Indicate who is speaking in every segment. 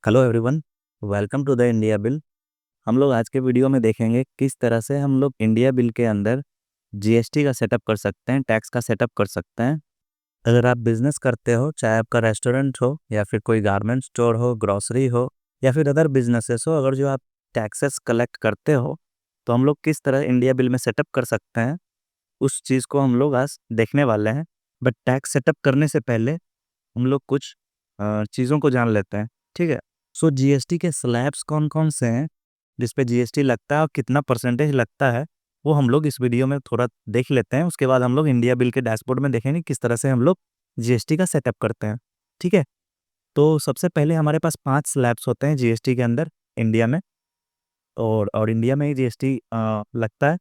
Speaker 1: Hello everyone, welcome to the India bill. हम लोग आज के वीडियो में देखेंगे किस तरह से हम लोग इंडिया बिल के अंदर जीएसटी का सेटअप कर सकते हैं, टैक्स का सेटअप कर सकते हैं। अगर आप बिजनेस करते हो, चाहे आपका रेस्टोरेंट हो या फिर कोई गारमेंट स्टोर हो, ग्रोसरी हो या फिर अदर बिजनेसेस हो, अगर जो आप टैक्सेस कलेक्ट करते हो तो हम लोग किस तरह इंडिया बिल में सेटअप कर सकते हैं, उस चीज़ को हम लोग आज देखने वाले हैं। बट टैक्स सेटअप करने से पहले हम लोग कुछ चीज़ों को जान लेते हैं, ठीक है। सो जीएसटी के स्लैब्स कौन कौन से हैं जिस पे जीएसटी लगता है और कितना परसेंटेज लगता है, वो हम लोग इस वीडियो में थोड़ा देख लेते हैं। उसके बाद हम लोग इंडिया बिल के डैशबोर्ड में देखेंगे किस तरह से हम लोग जीएसटी का सेटअप करते हैं, ठीक है। तो सबसे पहले हमारे पास 5 स्लैब्स होते हैं जीएसटी के अंदर इंडिया में, और इंडिया में ही जीएसटी लगता है।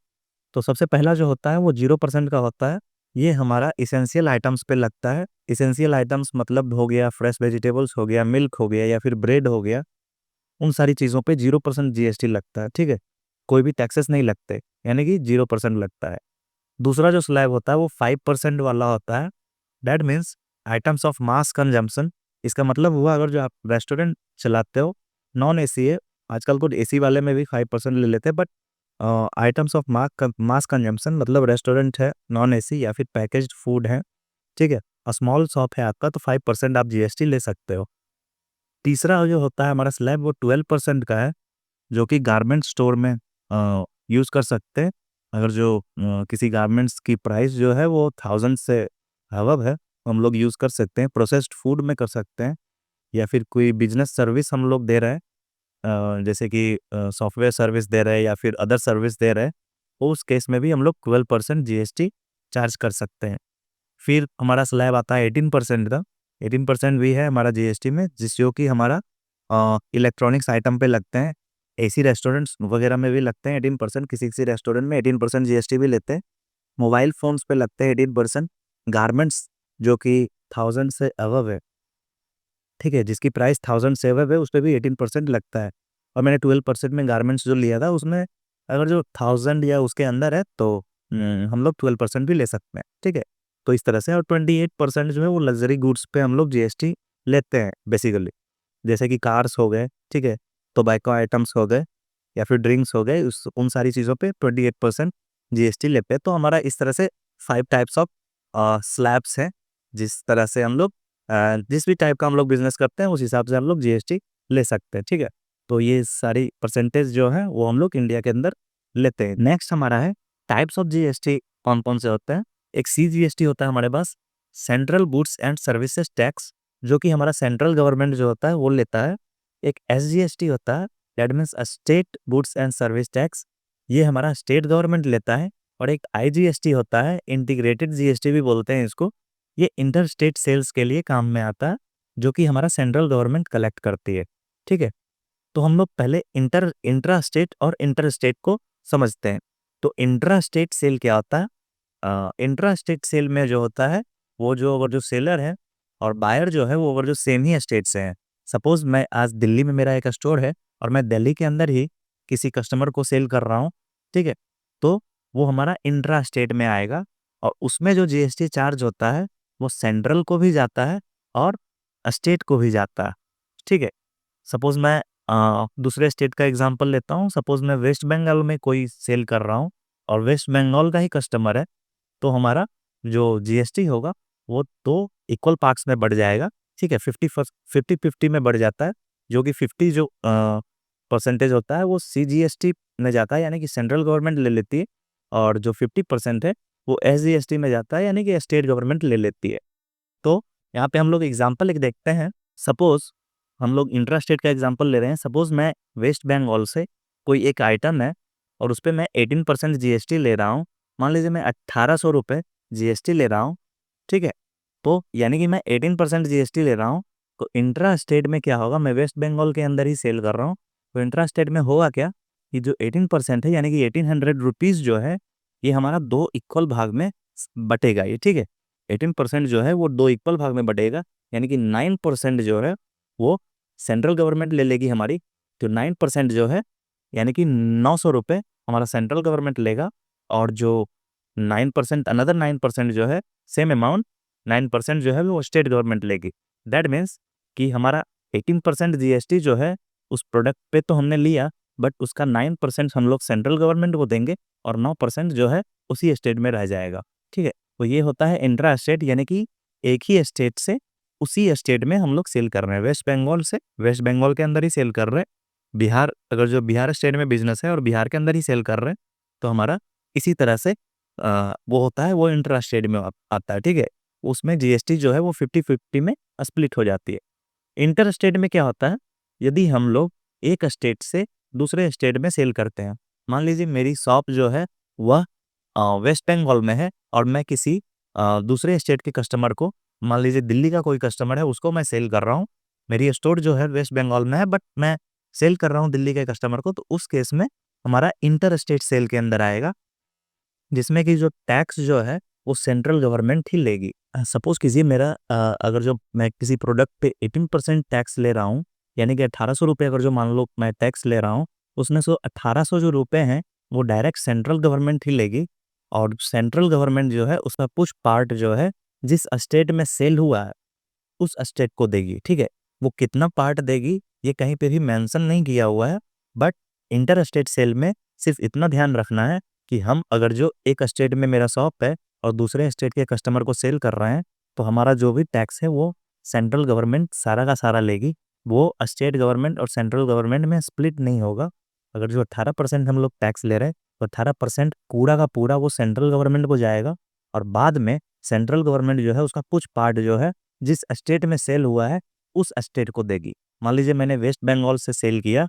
Speaker 1: तो सबसे पहला जो होता है वो 0% का होता है। ये हमारा इसेंशियल आइटम्स पे लगता है। इसेंशियल आइटम्स मतलब हो गया फ्रेश वेजिटेबल्स, हो गया मिल्क, हो गया या फिर ब्रेड हो गया, उन सारी चीज़ों पे 0% जीएसटी लगता है, ठीक है। कोई भी टैक्सेस नहीं लगते, यानी कि 0% लगता है। दूसरा जो स्लैब होता है वो 5% वाला होता है। That means items of mass consumption. इसका मतलब हुआ अगर जो आप रेस्टोरेंट चलाते हो, नॉन एसी है, आजकल तो एसी वाले में भी 5% ले लेते हैं, but items of mass consumption मतलब रेस्टोरेंट है, नॉन एसी या फिर पैकेज्ड फूड है, ठीक है, स्मॉल शॉप है आपका, तो 5% आप जीएसटी ले सकते हो। तीसरा जो होता है हमारा स्लैब वो 12% का है, जो कि गारमेंट स्टोर में यूज़ कर सकते हैं। अगर जो किसी गारमेंट्स की प्राइस जो है वो 1000 से अबव है, तो हम लोग यूज़ कर सकते हैं। प्रोसेस्ड फूड में कर सकते हैं, या फिर कोई बिजनेस सर्विस हम लोग दे रहे हैं, जैसे कि सॉफ्टवेयर सर्विस दे रहे हैं या फिर अदर सर्विस दे रहे हैं, तो उस केस में भी हम लोग 12% जीएसटी चार्ज कर सकते हैं। फिर हमारा स्लैब आता है 18% का। 18% भी है हमारा जीएसटी में, जो कि हमारा इलेक्ट्रॉनिक्स आइटम पे लगते हैं। एसी रेस्टोरेंट्स वगैरह में भी लगते हैं 18%, किसी-किसी रेस्टोरेंट में 18% जीएसटी भी लेते हैं। मोबाइल फ़ोन्स पे लगते हैं 18%। गारमेंट्स जो कि 1000 से अबव है, ठीक है, जिसकी प्राइस 1000 से अबव है, उस पे भी 18% लगता है। और मैंने 12% में गारमेंट्स जो लिया था, उसमें अगर जो 1000 या उसके अंदर है तो हम लोग 12% भी ले सकते हैं, ठीक है। तो इस तरह से, और 28% जो है वो लग्ज़री गुड्स पे हम लोग जीएसटी लेते हैं बेसिकली। जैसे कि कार्स हो गए, ठीक है, टोबैको आइटम्स हो गए या फिर ड्रिंक्स हो गए, उस उन सारी चीज़ों पे 28% जीएसटी लेते हैं। तो हमारा इस तरह से 5 टाइप्स ऑफ स्लैब्स हैं, जिस तरह से हम लोग जिस भी टाइप का हम लोग बिज़नेस करते हैं, उस हिसाब से हम लोग जीएसटी ले सकते हैं, ठीक है। तो ये सारी परसेंटेज जो है वो हम लोग इंडिया के अंदर लेते हैं। नेक्स्ट हमारा है टाइप्स ऑफ जीएसटी कौन-कौन से होते हैं। एक सीजीएसटी होता है हमारे पास, central goods and services tax, जो कि हमारा सेंट्रल गवर्नमेंट जो होता है वो लेता है। एक एसजीएसटी होता है, that means state goods and service tax, ये हमारा स्टेट गवर्नमेंट लेता है। और एक आईजीएसटी होता है, इंटीग्रेटेड जीएसटी भी बोलते हैं इसको, ये इंटर स्टेट सेल्स के लिए काम में आता है, जो कि हमारा सेंट्रल गवर्नमेंट कलेक्ट करती है, ठीक है। तो हम लोग पहले इंट्रा स्टेट और इंटर स्टेट को समझते हैं। तो इंट्रा स्टेट सेल क्या होता है? इंट्रा स्टेट सेल में जो होता है, वो जो अगर जो सेलर है और बायर जो है, वो अगर जो सेम ही स्टेट से हैं। सपोज मैं आज दिल्ली में मेरा एक स्टोर है और मैं दिल्ली के अंदर ही किसी कस्टमर को सेल कर रहा हूँ, ठीक है। तो वो हमारा इंट्रा स्टेट में आएगा, और उसमें जो जीएसटी चार्ज होता है वो सेंट्रल को भी जाता है और स्टेट को भी जाता है, ठीक है। सपोज मैं दूसरे स्टेट का एग्जांपल लेता हूँ। सपोज मैं वेस्ट बंगाल में कोई सेल कर रहा हूँ और वेस्ट बंगाल का ही कस्टमर है, तो हमारा जो जीएसटी होगा वो 2 इक्वल पार्ट्स में बढ़ जाएगा, ठीक है। 50-50 में बढ़ जाता है, जो कि 50 जो परसेंटेज होता है वो सीजीएसटी में जाता है, यानी कि सेंट्रल गवर्नमेंट ले लेती है, और जो 50% है वो एसजीएसटी में जाता है, यानी कि स्टेट गवर्नमेंट ले लेती है। तो यहाँ पे हम लोग एग्जांपल एक देखते हैं। सपोज हम लोग इंट्रा स्टेट का एग्जांपल ले रहे हैं। सपोज मैं वेस्ट बंगाल से कोई एक आइटम है और उस पे मैं 18% जीएसटी ले रहा हूँ। मान लीजिए मैं 1800 रुपये जीएसटी ले रहा हूँ, ठीक है। तो यानी कि मैं 18% जीएसटी ले रहा हूँ। तो इंट्रा स्टेट में क्या होगा, मैं वेस्ट बंगाल के अंदर ही सेल कर रहा हूँ, तो इंट्रा स्टेट में होगा क्या कि जो 18% है, यानी कि 1800 रुपीज़ जो है, ये हमारा 2 इक्वल भाग में बटेगा ये, ठीक है। 18% जो है वो 2 इक्वल भाग में बटेगा, यानी कि 9% जो है वो सेंट्रल गवर्नमेंट ले लेगी हमारी। तो 9% जो है, यानी कि 900 रुपये हमारा सेंट्रल गवर्नमेंट लेगा, और जो 9% अनदर 9% जो है, सेम अमाउंट 9% जो है वो स्टेट गवर्नमेंट लेगी। दैट मीन्स कि हमारा 18% जीएसटी जो है उस प्रोडक्ट पे तो हमने लिया, बट उसका 9% हम लोग सेंट्रल गवर्नमेंट को देंगे और 9% जो है उसी स्टेट में रह जाएगा। ठीक है, तो ये होता है इंट्रा स्टेट, यानी कि एक ही स्टेट से उसी स्टेट में हम लोग सेल कर रहे हैं। वेस्ट बंगाल से वेस्ट बंगाल के अंदर ही सेल कर रहे हैं। बिहार, अगर जो बिहार स्टेट में बिजनेस है और बिहार के अंदर ही सेल कर रहे हैं, तो हमारा इसी तरह से वो होता है, वो इंट्रा स्टेट में आता है। ठीक है, उसमें जीएसटी जो है वो 50-50 में स्प्लिट हो जाती है। इंटर स्टेट में क्या होता है, यदि हम लोग एक स्टेट से दूसरे स्टेट में सेल करते हैं, मान लीजिए मेरी शॉप जो है वह वेस्ट बंगाल में है और मैं किसी दूसरे स्टेट के कस्टमर को, मान लीजिए दिल्ली का कोई कस्टमर है, उसको मैं सेल कर रहा हूँ। मेरी स्टोर जो है वेस्ट बंगाल में है, बट मैं सेल कर रहा हूँ दिल्ली के कस्टमर को, तो उस केस में हमारा इंटर स्टेट सेल के अंदर आएगा, जिसमें कि जो टैक्स जो है वो सेंट्रल गवर्नमेंट ही लेगी। सपोज कीजिए मेरा अगर जो मैं किसी प्रोडक्ट पे 18% टैक्स ले रहा हूँ, यानी कि 1800 रुपये अगर जो मान लो मैं टैक्स ले रहा हूँ, उसमें से 1800 जो रुपये हैं वो डायरेक्ट सेंट्रल गवर्नमेंट ही लेगी। और सेंट्रल गवर्नमेंट जो है उसका कुछ पार्ट जो है जिस स्टेट में सेल हुआ है उस स्टेट को देगी। ठीक है, वो कितना पार्ट देगी ये कहीं पे भी मेंशन नहीं किया हुआ है, बट इंटर स्टेट सेल में सिर्फ इतना ध्यान रखना है कि हम अगर जो एक स्टेट में मेरा शॉप है और दूसरे स्टेट के कस्टमर को सेल कर रहे हैं, तो हमारा जो भी टैक्स है वो सेंट्रल गवर्नमेंट सारा का सारा लेगी। वो स्टेट गवर्नमेंट और सेंट्रल गवर्नमेंट में स्प्लिट नहीं होगा। अगर जो 18% हम लोग टैक्स ले रहे हैं, तो 18% पूरा का पूरा वो सेंट्रल गवर्नमेंट को जाएगा, और बाद में सेंट्रल गवर्नमेंट जो है उसका कुछ पार्ट जो है जिस स्टेट में सेल हुआ है उस स्टेट को देगी। मान लीजिए मैंने वेस्ट बंगाल से सेल किया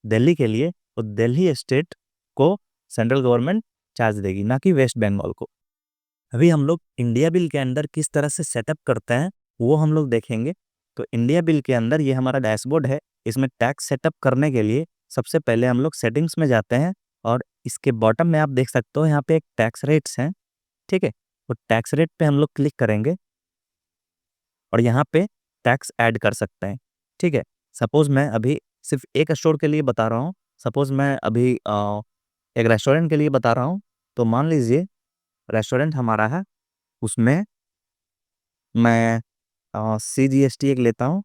Speaker 1: दिल्ली के लिए, तो दिल्ली स्टेट को सेंट्रल गवर्नमेंट चार्ज देगी, ना कि वेस्ट बंगाल को। अभी हम लोग इंडिया बिल के अंदर किस तरह से सेटअप करते हैं वो हम लोग देखेंगे। तो इंडिया बिल के अंदर ये हमारा डैशबोर्ड है। इसमें टैक्स सेटअप करने के लिए सबसे पहले हम लोग सेटिंग्स में जाते हैं, और इसके बॉटम में आप देख सकते हो यहाँ पे एक टैक्स रेट्स हैं। ठीक है, तो टैक्स रेट पे हम लोग क्लिक करेंगे और यहाँ पे टैक्स ऐड कर सकते हैं। ठीक है, सपोज मैं अभी सिर्फ एक स्टोर के लिए बता रहा हूँ, सपोज मैं अभी एक रेस्टोरेंट के लिए बता रहा हूँ। तो मान लीजिए रेस्टोरेंट हमारा है, उसमें मैं CGST एक लेता हूँ,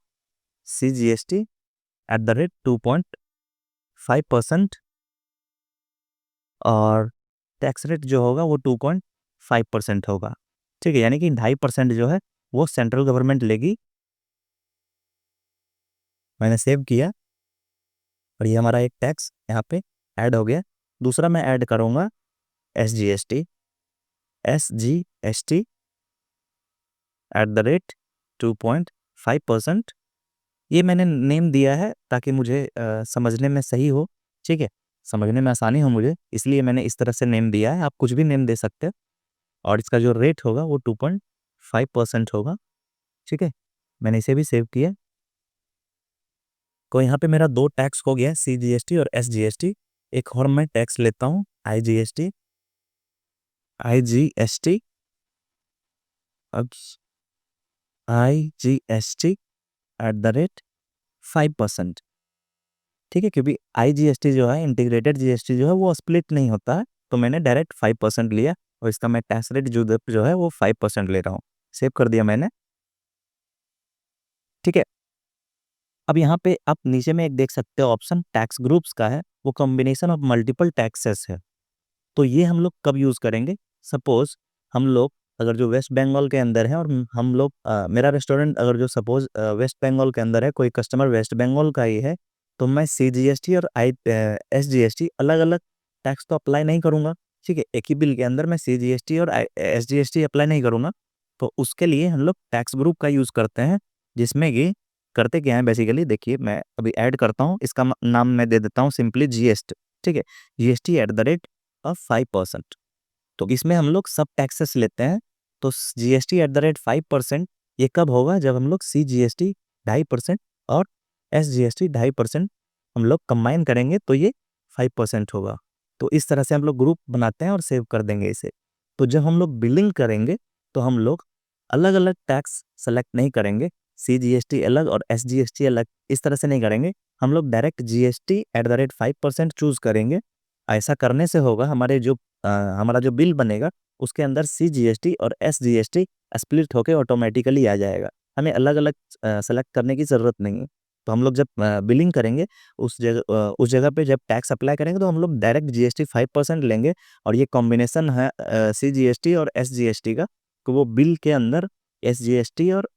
Speaker 1: CGST @2.5%, और टैक्स रेट जो होगा वो 2.5% होगा। ठीक है, यानी कि 2.5% जो है वो सेंट्रल गवर्नमेंट लेगी। मैंने सेव किया और ये हमारा एक टैक्स यहाँ पे ऐड हो गया। दूसरा मैं ऐड करूँगा SGST @2.5%। ये मैंने नेम दिया है ताकि मुझे समझने में सही हो। ठीक है, समझने में आसानी हो मुझे, इसलिए मैंने इस तरह से नेम दिया है। आप कुछ भी नेम दे सकते हैं, और इसका जो रेट होगा वो 2.5% होगा। ठीक है, मैंने इसे भी सेव किया। तो यहाँ पे मेरा 2 टैक्स हो गया, CGST और SGST। एक और मैं टैक्स लेता हूँ IGST अब IGST @5%। ठीक है, क्योंकि IGST जो है, इंटीग्रेटेड GST जो है वो स्प्लिट नहीं होता है, तो मैंने डायरेक्ट 5% लिया, और इसका मैं टैक्स रेट जो है वो 5% ले रहा हूँ। सेव कर दिया मैंने। ठीक है, अब यहाँ पे आप नीचे में एक देख सकते हो ऑप्शन टैक्स ग्रुप्स का है, वो कॉम्बिनेशन ऑफ मल्टीपल टैक्सेस है। तो ये हम लोग कब यूज़ करेंगे, सपोज हम लोग अगर जो वेस्ट बंगाल के अंदर है और हम लोग मेरा रेस्टोरेंट अगर जो सपोज वेस्ट बंगाल के अंदर है, कोई कस्टमर वेस्ट बंगाल का ही है, तो मैं CGST और SGST अलग अलग टैक्स तो अप्लाई नहीं करूँगा। ठीक है, एक ही बिल के अंदर मैं CGST और SGST अप्लाई नहीं करूँगा। तो उसके लिए हम लोग टैक्स ग्रुप का यूज़ करते हैं, जिसमें कि करते क्या है बेसिकली, देखिए मैं अभी ऐड करता हूँ, इसका नाम मैं दे देता हूँ सिंपली GST। ठीक है, GST @ 5%। तो इसमें हम लोग सब टैक्सेस लेते हैं। तो GST @5% ये कब होगा, जब हम लोग CGST 2.5% और SGST 2.5% हम लोग कंबाइन करेंगे, तो ये 5% होगा। तो इस तरह से हम लोग ग्रुप बनाते हैं और सेव कर देंगे इसे। तो जब हम लोग बिलिंग करेंगे, तो हम लोग अलग अलग टैक्स सेलेक्ट नहीं करेंगे, CGST अलग और SGST अलग, इस तरह से नहीं करेंगे। हम लोग डायरेक्ट GST @5% चूज करेंगे। ऐसा करने से होगा हमारा जो बिल बनेगा उसके अंदर CGST और SGST स्प्लिट होके ऑटोमेटिकली आ जाएगा। हमें अलग अलग सेलेक्ट करने की ज़रूरत नहीं है। तो हम लोग जब बिलिंग करेंगे उस जगह पे जब टैक्स अप्लाई करेंगे तो हम लोग डायरेक्ट जीएसटी 5% लेंगे, और ये कॉम्बिनेशन है सीजीएसटी और एसजीएसटी का। तो वो बिल के अंदर एसजीएसटी और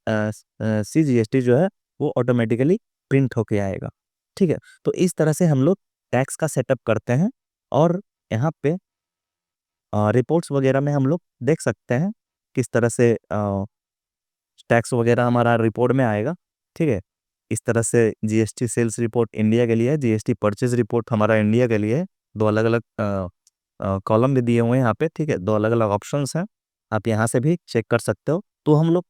Speaker 1: सीजीएसटी जो है वो ऑटोमेटिकली प्रिंट होके आएगा। ठीक है, तो इस तरह से हम लोग टैक्स का सेटअप करते हैं। और यहाँ पे रिपोर्ट्स वगैरह में हम लोग देख सकते हैं किस तरह से टैक्स वगैरह हमारा रिपोर्ट में आएगा। ठीक है, इस तरह से जीएसटी सेल्स रिपोर्ट इंडिया के लिए है, जीएसटी परचेज रिपोर्ट हमारा इंडिया के लिए है। दो अलग अलग कॉलम भी दिए हुए हैं यहाँ पे। ठीक है, दो अलग अलग ऑप्शंस हैं, आप यहाँ से भी चेक कर सकते हो। तो हम लोग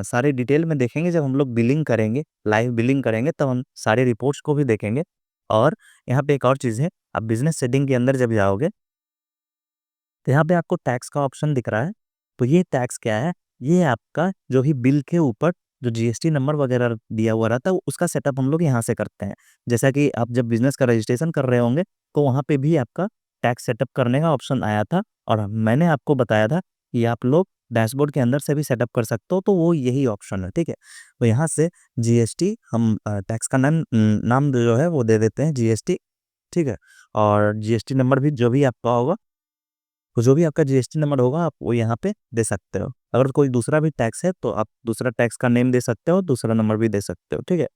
Speaker 1: सारे डिटेल में देखेंगे जब हम लोग बिलिंग करेंगे, लाइव बिलिंग करेंगे, तब हम सारे रिपोर्ट्स को भी देखेंगे। और यहाँ पे एक और चीज़ है, आप बिजनेस सेटिंग के अंदर जब जाओगे तो यहाँ पे आपको टैक्स का ऑप्शन दिख रहा है। तो ये टैक्स क्या है, ये आपका जो भी बिल के ऊपर जो जीएसटी नंबर वगैरह दिया हुआ रहता है उसका सेटअप हम लोग यहाँ से करते हैं। जैसा कि आप जब बिजनेस का रजिस्ट्रेशन कर रहे होंगे तो वहाँ पे भी आपका टैक्स सेटअप करने का ऑप्शन आया था, और मैंने आपको बताया था कि आप लोग डैशबोर्ड के अंदर से भी सेटअप कर सकते हो, तो वो यही ऑप्शन है। ठीक है, तो यहाँ से जीएसटी हम टैक्स का नाम जो है वो दे देते हैं जीएसटी। ठीक है, और जीएसटी नंबर भी जो भी आपका होगा, तो जो भी आपका जीएसटी नंबर होगा आप वो यहाँ पे दे सकते हो। अगर कोई दूसरा भी टैक्स है तो आप दूसरा टैक्स का नेम दे सकते हो, दूसरा नंबर भी दे सकते हो। ठीक है,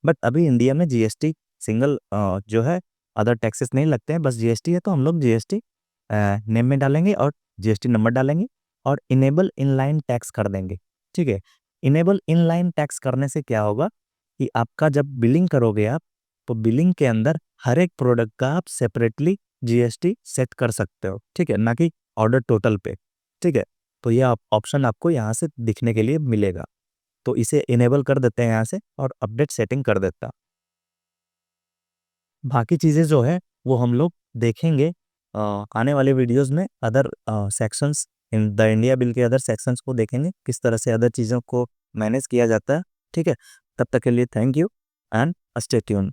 Speaker 1: बट अभी इंडिया में जीएसटी सिंगल जो है, अदर टैक्सेस नहीं लगते हैं, बस जीएसटी है। तो हम लोग जीएसटी नेम में डालेंगे और जीएसटी नंबर डालेंगे और इनेबल इनलाइन टैक्स कर देंगे। ठीक है, इनेबल इनलाइन टैक्स करने से क्या होगा कि आपका जब बिलिंग करोगे आप, तो बिलिंग के अंदर हर एक प्रोडक्ट का आप सेपरेटली जीएसटी सेट कर सकते हो। ठीक है, ना कि ऑर्डर टोटल पे। ठीक है, तो ये ऑप्शन आपको यहाँ से दिखने के लिए मिलेगा, तो इसे इनेबल कर देते हैं यहाँ से और अपडेट सेटिंग कर देता। बाकी चीज़ें जो है वो हम लोग देखेंगे आने वाले वीडियोस में। Other sections in the India bill के अदर सेक्शंस को देखेंगे, किस तरह से अदर चीज़ों को मैनेज किया जाता है। ठीक है, तब तक के लिए thank you and stay tune.